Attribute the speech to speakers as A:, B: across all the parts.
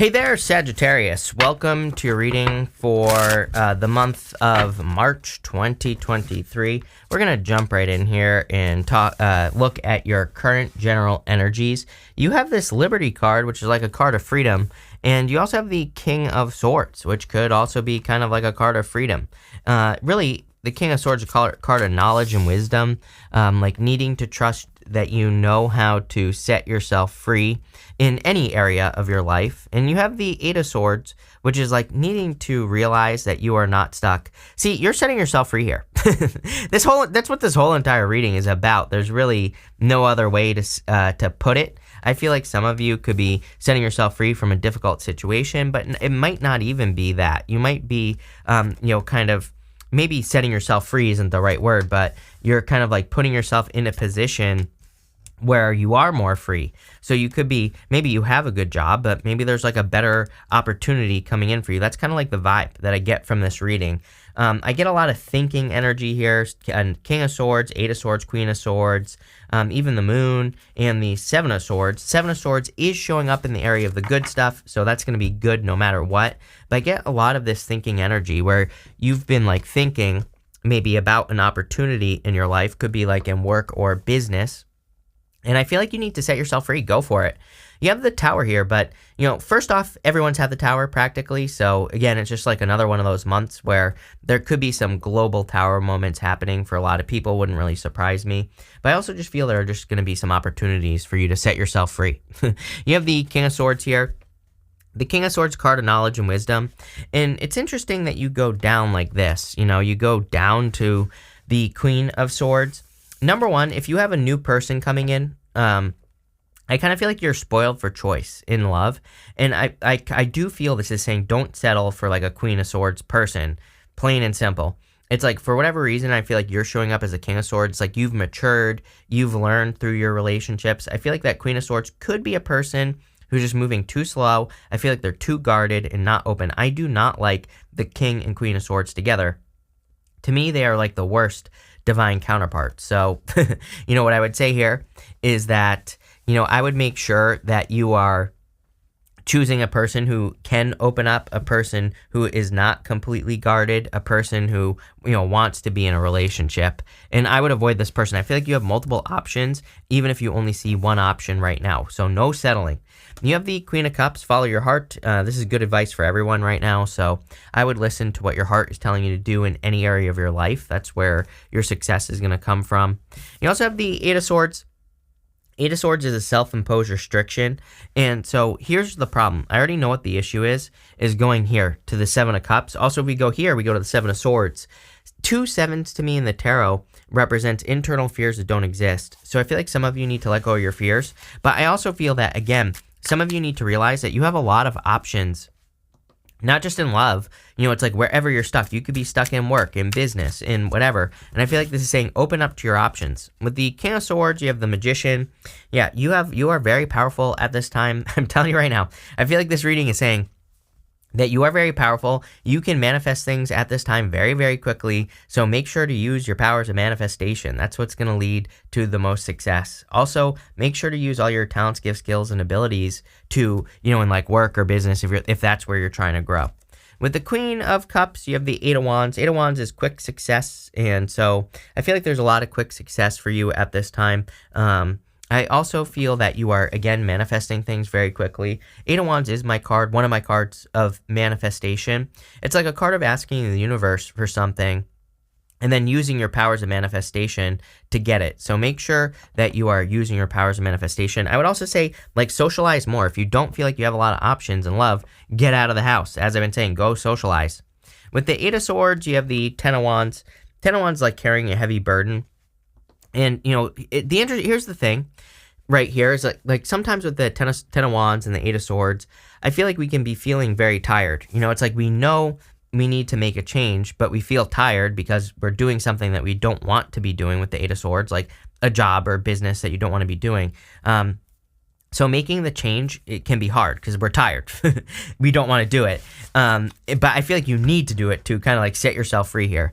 A: Hey there, Sagittarius. Welcome to your reading for the month of March 2023. We're going to jump right in here and look at your current general energies. You have this Liberty card, which is like a card of freedom, and you also have the King of Swords, which could also be kind of like a card of freedom. Really, the King of Swords is a card of knowledge and wisdom, like needing to trust that you know how to set yourself free in any area of your life. And you have the Eight of Swords, which is like needing to realize that you are not stuck. See, you're setting yourself free here. That's what this whole entire reading is about. There's really no other way to put it. I feel like some of you could be setting yourself free from a difficult situation, but it might not even be that. You might be, kind of maybe setting yourself free isn't the right word, but you're kind of like putting yourself in a position where you are more free. So you could be, maybe you have a good job, but maybe there's like a better opportunity coming in for you. That's kind of like the vibe that I get from this reading. I get a lot of thinking energy here. King of Swords, Eight of Swords, Queen of Swords, even the Moon, and the Seven of Swords. Seven of Swords is showing up in the area of the good stuff, so that's going to be good no matter what. But I get a lot of this thinking energy where you've been like thinking maybe about an opportunity in your life, could be like in work or business. And I feel like you need to set yourself free. Go for it. You have the Tower here, but, first off, everyone's had the Tower practically. So, again, it's just like another one of those months where there could be some global Tower moments happening for a lot of people. Wouldn't really surprise me. But I also just feel there are just going to be some opportunities for you to set yourself free. You have the King of Swords here. The King of Swords card of knowledge and wisdom. And it's interesting that you go down like this. You go down to the Queen of Swords. Number one, if you have a new person coming in, I kind of feel like you're spoiled for choice in love. And I do feel this is saying don't settle for like a Queen of Swords person, plain and simple. It's like for whatever reason, I feel like you're showing up as a King of Swords. Like you've matured, you've learned through your relationships. I feel like that Queen of Swords could be a person who's just moving too slow. I feel like they're too guarded and not open. I do not like the King and Queen of Swords together. To me, they are like the worst divine counterparts. So, what I would say here is that, I would make sure that you are choosing a person who can open up, a person who is not completely guarded, a person who, wants to be in a relationship. And I would avoid this person. I feel like you have multiple options, even if you only see one option right now. So no settling. You have the Queen of Cups, follow your heart. This is good advice for everyone right now. So I would listen to what your heart is telling you to do in any area of your life. That's where your success is going to come from. You also have the Eight of Swords. Eight of Swords is a self-imposed restriction, and so here's the problem. I already know what the issue is going here to the Seven of Cups. Also, if we go here, we go to the Seven of Swords. 2 sevens to me in the tarot represents internal fears that don't exist. So I feel like some of you need to let go of your fears, but I also feel that, again, some of you need to realize that you have a lot of options. Not just in love, it's like wherever you're stuck. You could be stuck in work, in business, in whatever. And I feel like this is saying open up to your options. With the King of Swords, you have the Magician. Yeah, you are very powerful at this time. I'm telling you right now. I feel like this reading is saying that you are very powerful. You can manifest things at this time very, very quickly. So make sure to use your powers of manifestation. That's what's going to lead to the most success. Also, make sure to use all your talents, gifts, skills, and abilities to, in like work or business if that's where you're trying to grow. With the Queen of Cups, you have the Eight of Wands. Eight of Wands is quick success. And so I feel like there's a lot of quick success for you at this time. I also feel that you are, again, manifesting things very quickly. Eight of Wands is my card, one of my cards of manifestation. It's like a card of asking the universe for something and then using your powers of manifestation to get it. So make sure that you are using your powers of manifestation. I would also say, socialize more. If you don't feel like you have a lot of options in love, get out of the house. As I've been saying, go socialize. With the Eight of Swords, you have the Ten of Wands. Ten of Wands is like carrying a heavy burden. And, here's the thing right here is like sometimes with the Ten of Wands and the Eight of Swords, I feel like we can be feeling very tired. It's like we know we need to make a change, but we feel tired because we're doing something that we don't want to be doing with the Eight of Swords, like a job or business that you don't want to be doing. So making the change, it can be hard because we're tired. We don't want to do it. But I feel like you need to do it to kind of like set yourself free here.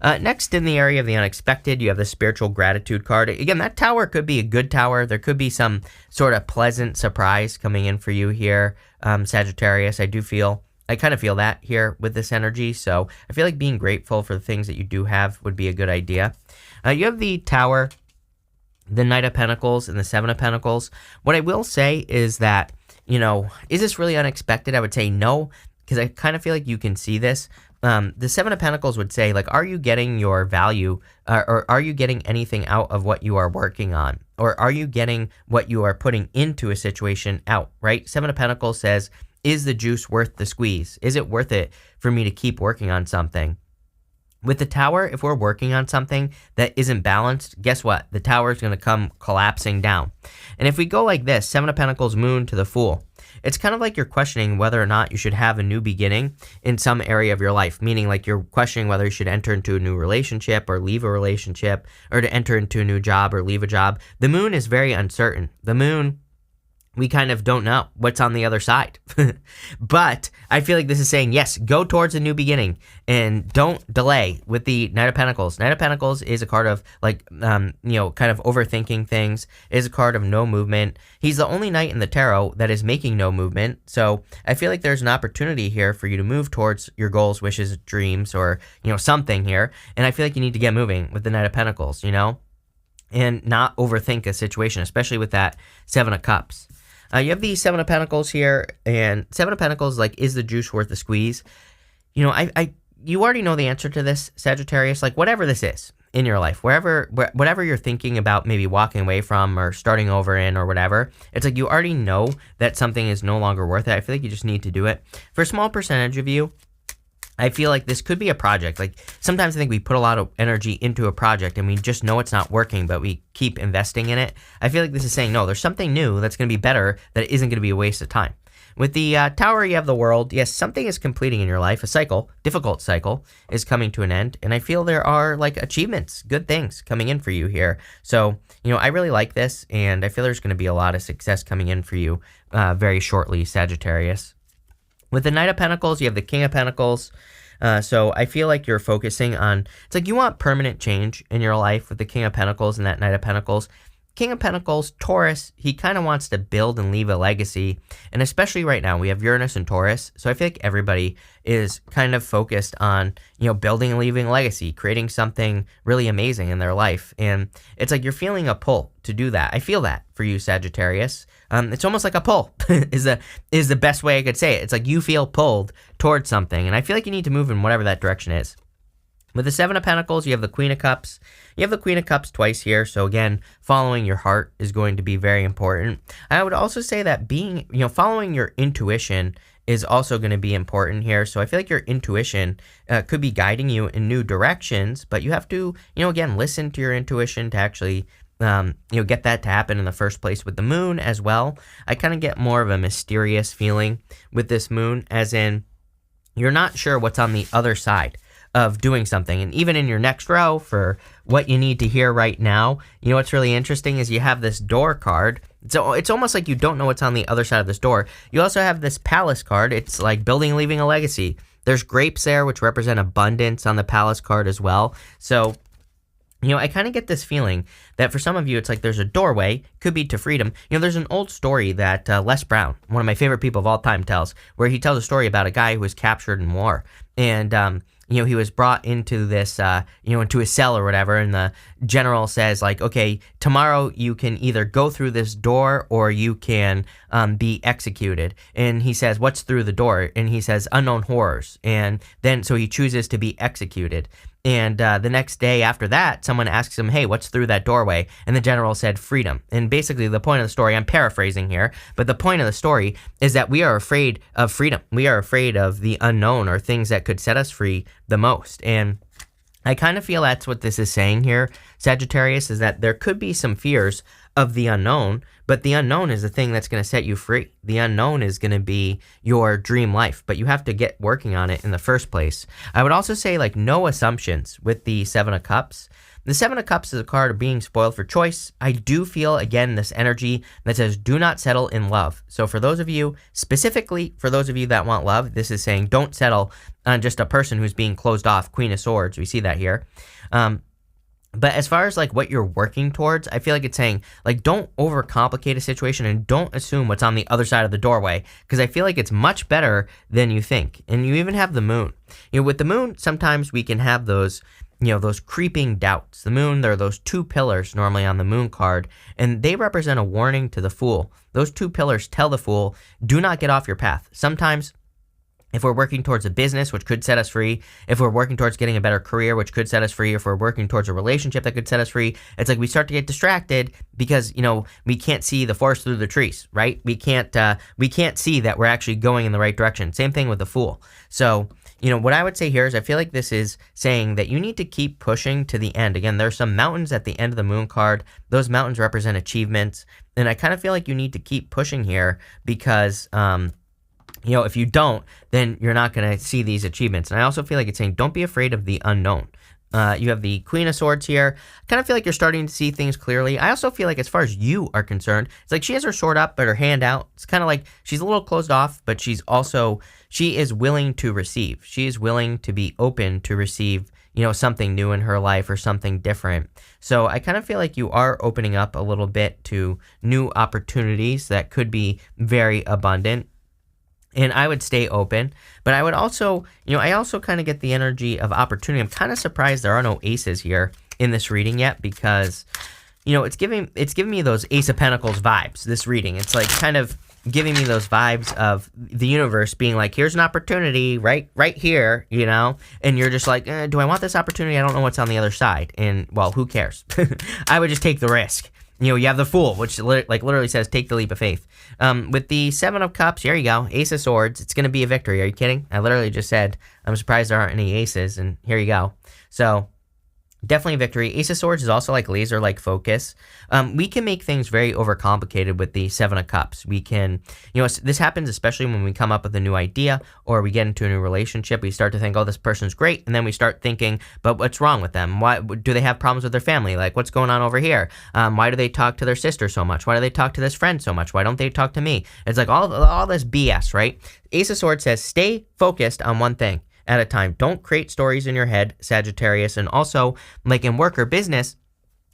A: Next, in the area of the unexpected, you have the spiritual gratitude card. Again, that tower could be a good tower. There could be some sort of pleasant surprise coming in for you here, Sagittarius. I kind of feel that here with this energy. So I feel like being grateful for the things that you do have would be a good idea. You have the Tower, the Knight of Pentacles, and the Seven of Pentacles. What I will say is that, is this really unexpected? I would say no, because I kind of feel like you can see this. The Seven of Pentacles would say, like, are you getting your value, or are you getting anything out of what you are working on? Or are you getting what you are putting into a situation out, right? Seven of Pentacles says, is the juice worth the squeeze? Is it worth it for me to keep working on something? With the Tower, if we're working on something that isn't balanced, guess what? The Tower is going to come collapsing down. And if we go like this, Seven of Pentacles, Moon to the Fool, it's kind of like you're questioning whether or not you should have a new beginning in some area of your life, meaning like you're questioning whether you should enter into a new relationship or leave a relationship, or to enter into a new job or leave a job. The Moon is very uncertain. The Moon, we kind of don't know what's on the other side. But I feel like this is saying, yes, go towards a new beginning and don't delay with the Knight of Pentacles. Knight of Pentacles is a card of like, kind of overthinking things. It is a card of no movement. He's the only knight in the tarot that is making no movement. So I feel like there's an opportunity here for you to move towards your goals, wishes, dreams, or, something here. And I feel like you need to get moving with the Knight of Pentacles, and not overthink a situation, especially with that Seven of Cups. You have the Seven of Pentacles here, and Seven of Pentacles, like, is the juice worth the squeeze? You already know the answer to this, Sagittarius. Like, whatever this is in your life, whatever you're thinking about maybe walking away from or starting over in or whatever, it's like you already know that something is no longer worth it. I feel like you just need to do it. For a small percentage of you, I feel like this could be a project. Like, sometimes I think we put a lot of energy into a project and we just know it's not working, but we keep investing in it. I feel like this is saying, no, there's something new that's going to be better, that isn't going to be a waste of time. With the Tower, you have the World. Yes, something is completing in your life. A cycle, difficult cycle, is coming to an end. And I feel there are like achievements, good things coming in for you here. So, I really like this, and I feel there's going to be a lot of success coming in for you very shortly, Sagittarius. With the Knight of Pentacles, you have the King of Pentacles. So I feel like you're focusing on, it's like you want permanent change in your life with the King of Pentacles and that Knight of Pentacles. King of Pentacles, Taurus, he kind of wants to build and leave a legacy. And especially right now, we have Uranus and Taurus. So I feel like everybody is kind of focused on, building and leaving a legacy, creating something really amazing in their life. And it's like you're feeling a pull to do that. I feel that for you, Sagittarius. It's almost like a pull is the best way I could say it. It's like you feel pulled towards something. And I feel like you need to move in whatever that direction is. With the Seven of Pentacles, you have the Queen of Cups. You have the Queen of Cups twice here. So again, following your heart is going to be very important. I would also say that following your intuition is also going to be important here. So I feel like your intuition could be guiding you in new directions, but you have to, again, listen to your intuition to actually, get that to happen in the first place. With the Moon as well, I kind of get more of a mysterious feeling with this Moon, as in you're not sure what's on the other side of doing something. And even in your next row for what you need to hear right now, what's really interesting is you have this Door card. So it's almost like you don't know what's on the other side of this door. You also have this Palace card. It's like building and leaving a legacy. There's grapes there, which represent abundance on the Palace card as well. So I kind of get this feeling that for some of you, it's like there's a doorway, could be to freedom. There's an old story that Les Brown, one of my favorite people of all time, tells, where he tells a story about a guy who was captured in war. And, he was brought into this, into a cell or whatever. And the general says, like, okay, tomorrow you can either go through this door or you can be executed. And he says, what's through the door? And he says, unknown horrors. And then so he chooses to be executed. And the next day after that, someone asks him, hey, what's through that doorway? And the general said, freedom. And basically the point of the story, I'm paraphrasing here, but the point of the story is that we are afraid of freedom. We are afraid of the unknown, or things that could set us free the most. And I kind of feel that's what this is saying here, Sagittarius, is that there could be some fears of the unknown, but the unknown is the thing that's going to set you free. The unknown is going to be your dream life, but you have to get working on it in the first place. I would also say, like, no assumptions with the Seven of Cups. The Seven of Cups is a card of being spoiled for choice. I do feel, again, this energy that says do not settle in love. So for those of you, specifically for those of you that want love, this is saying don't settle on just a person who's being closed off, Queen of Swords. We see that here. But as far as like what you're working towards, I feel like it's saying like don't overcomplicate a situation and don't assume what's on the other side of the doorway, because I feel like it's much better than you think. And you even have the moon. With the moon, sometimes we can have those those creeping doubts. The moon, there are those two pillars normally on the moon card, and they represent a warning to the fool. Those two pillars tell the fool, do not get off your path. Sometimes if we're working towards a business, which could set us free, if we're working towards getting a better career, which could set us free, if we're working towards a relationship that could set us free, it's like we start to get distracted because, we can't see the forest through the trees, right? We can't see that we're actually going in the right direction. Same thing with the fool. So, what I would say here is I feel like this is saying that you need to keep pushing to the end. Again, there's some mountains at the end of the moon card. Those mountains represent achievements. And I kind of feel like you need to keep pushing here because, if you don't, then you're not going to see these achievements. And I also feel like it's saying don't be afraid of the unknown. You have the Queen of Swords here. I kind of feel like you're starting to see things clearly. I also feel like as far as you are concerned, it's like she has her sword up, but her hand out. It's kind of like she's a little closed off, but she is willing to receive. She is willing to be open to receive, something new in her life or something different. So I kind of feel like you are opening up a little bit to new opportunities that could be very abundant. And I would stay open, but I would also, I also kind of get the energy of opportunity. I'm kind of surprised there are no aces here in this reading yet because, it's giving me those Ace of Pentacles vibes, this reading. It's like kind of giving me those vibes of the universe being like, here's an opportunity right here, and you're just like, do I want this opportunity? I don't know what's on the other side. And well, who cares? I would just take the risk. You have the Fool, which literally says take the leap of faith. With the Seven of Cups, here you go, Ace of Swords. It's going to be a victory. Are you kidding? I literally just said, I'm surprised there aren't any aces, and here you go. So definitely a victory. Ace of Swords is also like laser-like focus. We can make things very overcomplicated with the Seven of Cups. We can, this happens especially when we come up with a new idea or we get into a new relationship. We start to think, oh, this person's great. And then we start thinking, but what's wrong with them? Why do they have problems with their family? Like, what's going on over here? Why do they talk to their sister so much? Why do they talk to this friend so much? Why don't they talk to me? It's like all this BS, right? Ace of Swords says, stay focused on one thing at a time. Don't create stories in your head, Sagittarius. And also, like in work or business,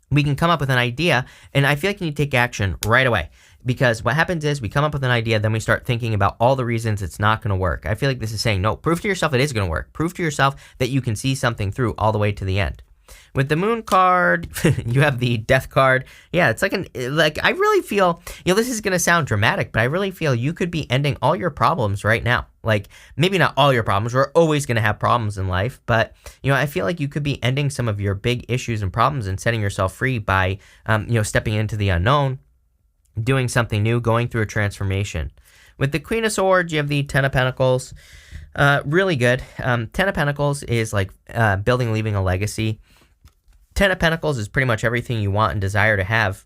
A: we can come up with an idea, and I feel like you need to take action right away. Because what happens is we come up with an idea, then we start thinking about all the reasons it's not going to work. I feel like this is saying, no, prove to yourself it is going to work. Prove to yourself that you can see something through all the way to the end. With the Moon card, you have the Death card. Yeah, it's like I really feel, this is going to sound dramatic, but I really feel you could be ending all your problems right now. Like, maybe not all your problems. We're always going to have problems in life, but, I feel like you could be ending some of your big issues and problems and setting yourself free by, stepping into the unknown, doing something new, going through a transformation. With the Queen of Swords, you have the Ten of Pentacles. Really good. Ten of Pentacles is like building, leaving a legacy. Ten of Pentacles is pretty much everything you want and desire to have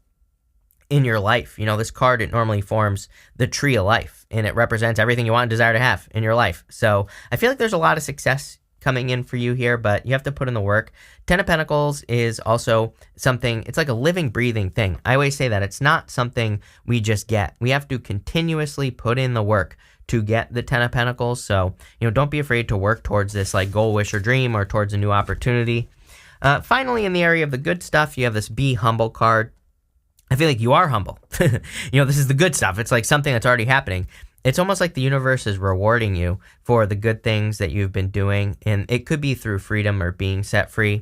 A: in your life. This card, it normally forms the tree of life, and it represents everything you want and desire to have in your life. So I feel like there's a lot of success coming in for you here, but you have to put in the work. Ten of Pentacles is also something, it's like a living, breathing thing. I always say that it's not something we just get. We have to continuously put in the work to get the Ten of Pentacles. So, don't be afraid to work towards this like goal, wish, or dream, or towards a new opportunity. Finally, in the area of the good stuff, you have this Be Humble card. I feel like you are humble. This is the good stuff. It's like something that's already happening. It's almost like the universe is rewarding you for the good things that you've been doing, and it could be through freedom or being set free.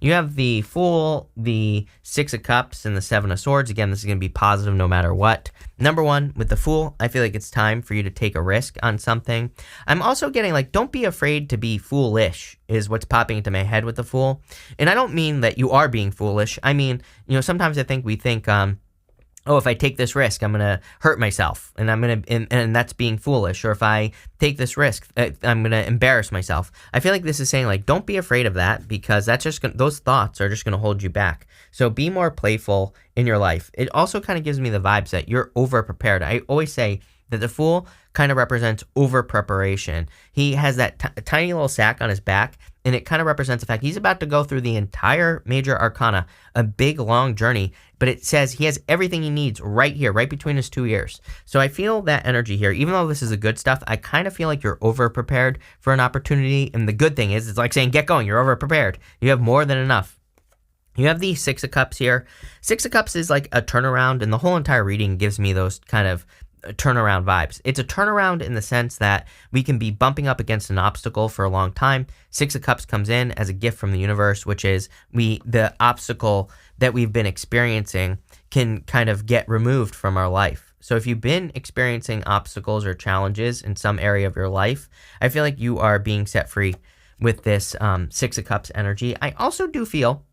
A: You have the Fool, the Six of Cups, and the Seven of Swords. Again, this is going to be positive no matter what. Number one, with the Fool, I feel like it's time for you to take a risk on something. I'm also getting like, don't be afraid to be foolish is what's popping into my head with the Fool. And I don't mean that you are being foolish. I mean, sometimes I think we think, oh, if I take this risk, I'm going to hurt myself, and and that's being foolish. Or if I take this risk, I'm going to embarrass myself. I feel like this is saying, like, don't be afraid of that, because that's just those thoughts are just going to hold you back. So be more playful in your life. It also kind of gives me the vibes that you're over prepared. I always say that the Fool kind of represents over preparation. He has that tiny little sack on his back, and it kind of represents the fact he's about to go through the entire major arcana, a big, long journey, but it says he has everything he needs right here, right between his 2 ears. So I feel that energy here. Even though this is the good stuff, I kind of feel like you're over-prepared for an opportunity, and the good thing is, it's like saying, get going, you're over-prepared. You have more than enough. You have the Six of Cups here. Six of Cups is like a turnaround, and the whole entire reading gives me those kind of turnaround vibes. It's a turnaround in the sense that we can be bumping up against an obstacle for a long time. Six of Cups comes in as a gift from the universe, which is the obstacle that we've been experiencing can kind of get removed from our life. So if you've been experiencing obstacles or challenges in some area of your life, I feel like you are being set free with this Six of Cups energy. I also do feel,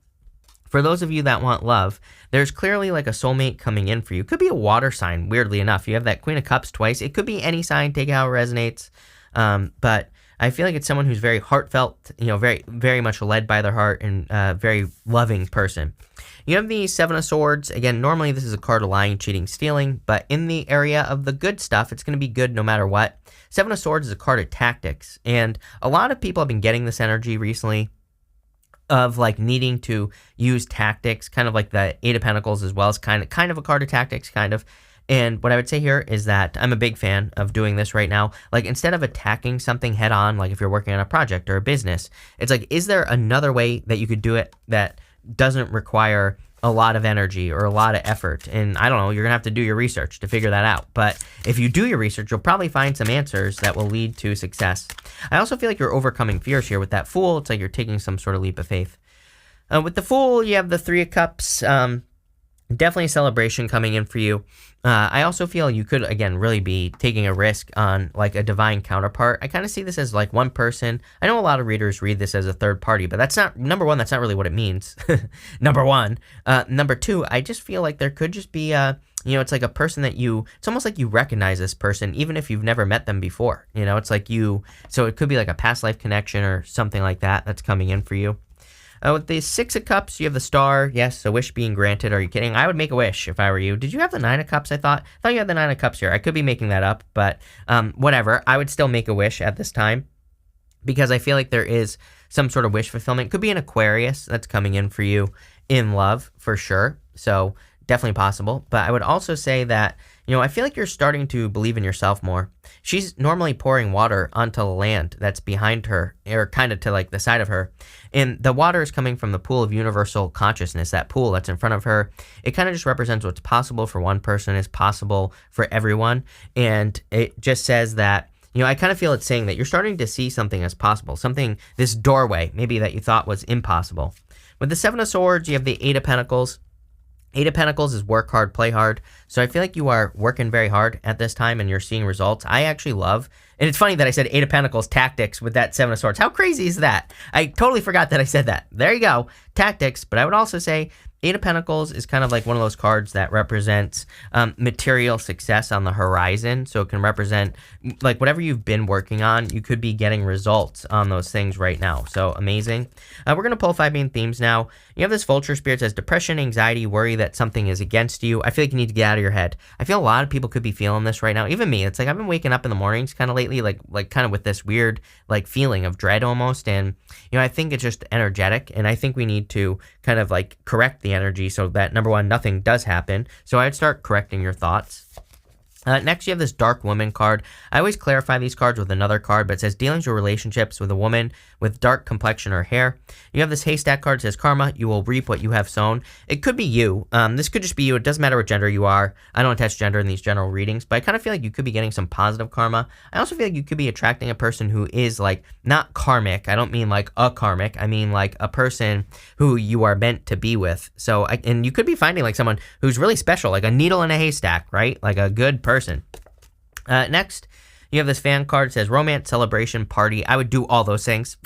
A: for those of you that want love, there's clearly like a soulmate coming in for you. Could be a water sign, weirdly enough. You have that Queen of Cups twice. It could be any sign, take it how it resonates. But I feel like it's someone who's very heartfelt, very, very much led by their heart, and a very loving person. You have the Seven of Swords. Again, normally this is a card of lying, cheating, stealing, but in the area of the good stuff, it's going to be good no matter what. Seven of Swords is a card of tactics, and a lot of people have been getting this energy recently of like needing to use tactics, kind of like the Eight of Pentacles as well as kind of a card of tactics, kind of. And what I would say here is that I'm a big fan of doing this right now. Like, instead of attacking something head on, like if you're working on a project or a business, it's like, is there another way that you could do it that doesn't require a lot of energy or a lot of effort? And I don't know, you're gonna have to do your research to figure that out. But if you do your research, you'll probably find some answers that will lead to success. I also feel like you're overcoming fears here with that Fool. It's like you're taking some sort of leap of faith. With the Fool, you have the Three of Cups. Definitely a celebration coming in for you. I also feel you could, again, really be taking a risk on like a divine counterpart. I kind of see this as like one person. I know a lot of readers read this as a third party, but that's not, number one, that's not really what it means. Number one. Number two, I just feel like there could just be it's like a person that it's almost like you recognize this person, even if you've never met them before. It's like so it could be like a past life connection or something like that that's coming in for you. With the Six of Cups, you have the Star. Yes, a wish being granted. Are you kidding? I would make a wish if I were you. Did you have the Nine of Cups, I thought? I thought you had the Nine of Cups here. I could be making that up, but whatever. I would still make a wish at this time because I feel like there is some sort of wish fulfillment. It could be an Aquarius that's coming in for you in love, for sure. So definitely possible. But I would also say that, I feel like you're starting to believe in yourself more. She's normally pouring water onto the land that's behind her, or kind of to like the side of her. And the water is coming from the pool of universal consciousness, that pool that's in front of her. It kind of just represents what's possible for one person is possible for everyone. And it just says that, I kind of feel it's saying that you're starting to see something as possible, this doorway, maybe that you thought was impossible. With the Seven of Swords, you have the Eight of Pentacles. Eight of Pentacles is work hard, play hard. So I feel like you are working very hard at this time and you're seeing results. I actually love, and it's funny that I said Eight of Pentacles tactics with that Seven of Swords. How crazy is that? I totally forgot that I said that. There you go, tactics. But I would also say Eight of Pentacles is kind of like one of those cards that represents material success on the horizon. So it can represent like whatever you've been working on, you could be getting results on those things right now. So amazing. We're going to pull 5 main themes now. You have this Vulture Spirit says depression, anxiety, worry that something is against you. I feel like you need to get out of your head. I feel a lot of people could be feeling this right now. Even me. It's like I've been waking up in the mornings kind of lately, like kind of with this weird like feeling of dread almost. And, I think it's just energetic. And I think we need to kind of like correct the energy so that, number one, nothing does happen. So I'd start correcting your thoughts. Next, you have this Dark Woman card. I always clarify these cards with another card, but it says dealings or relationships with a woman with dark complexion or hair. You have this Haystack card. It says karma, you will reap what you have sown. It could be you. This could just be you. It doesn't matter what gender you are. I don't attach gender in these general readings, but I kind of feel like you could be getting some positive karma. I also feel like you could be attracting a person who is like not karmic. I don't mean like a karmic. I mean like a person who you are meant to be with. So, and you could be finding like someone who's really special, like a needle in a haystack, right? Like a good person. Next, you have this fan card. It says romance, celebration, party. I would do all those things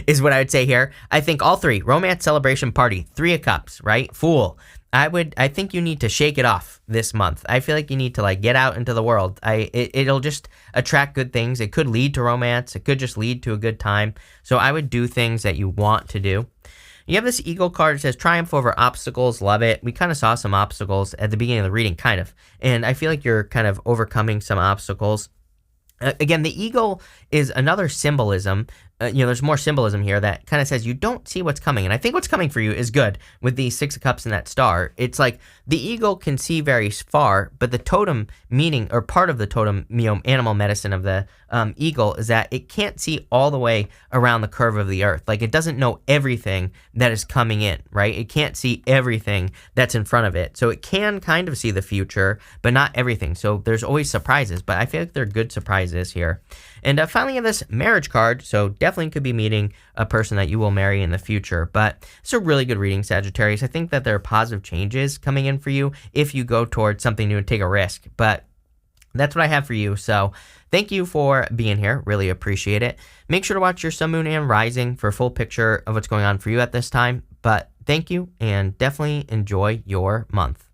A: is what I would say here. I think all three, romance, celebration, party, Three of Cups, right? Fool. I think you need to shake it off this month. I feel like you need to like get out into the world. It'll just attract good things. It could lead to romance. It could just lead to a good time. So I would do things that you want to do. You have this Eagle card. It says triumph over obstacles. Love it. We kind of saw some obstacles at the beginning of the reading, kind of. And I feel like you're kind of overcoming some obstacles. Again, the eagle is another symbolism. There's more symbolism here that kind of says you don't see what's coming. And I think what's coming for you is good with the Six of Cups and that star. It's like the eagle can see very far, but the totem meaning, or part of the totem, animal medicine of the eagle is that it can't see all the way around the curve of the earth. Like, it doesn't know everything that is coming in, right? It can't see everything that's in front of it. So it can kind of see the future, but not everything. So there's always surprises, but I feel like they're good surprises here. And finally, you have this marriage card, so definitely could be meeting a person that you will marry in the future. But it's a really good reading, Sagittarius. I think that there are positive changes coming in for you if you go towards something new and take a risk. But that's what I have for you. So thank you for being here. Really appreciate it. Make sure to watch your sun, moon, and rising for a full picture of what's going on for you at this time. But thank you, and definitely enjoy your month.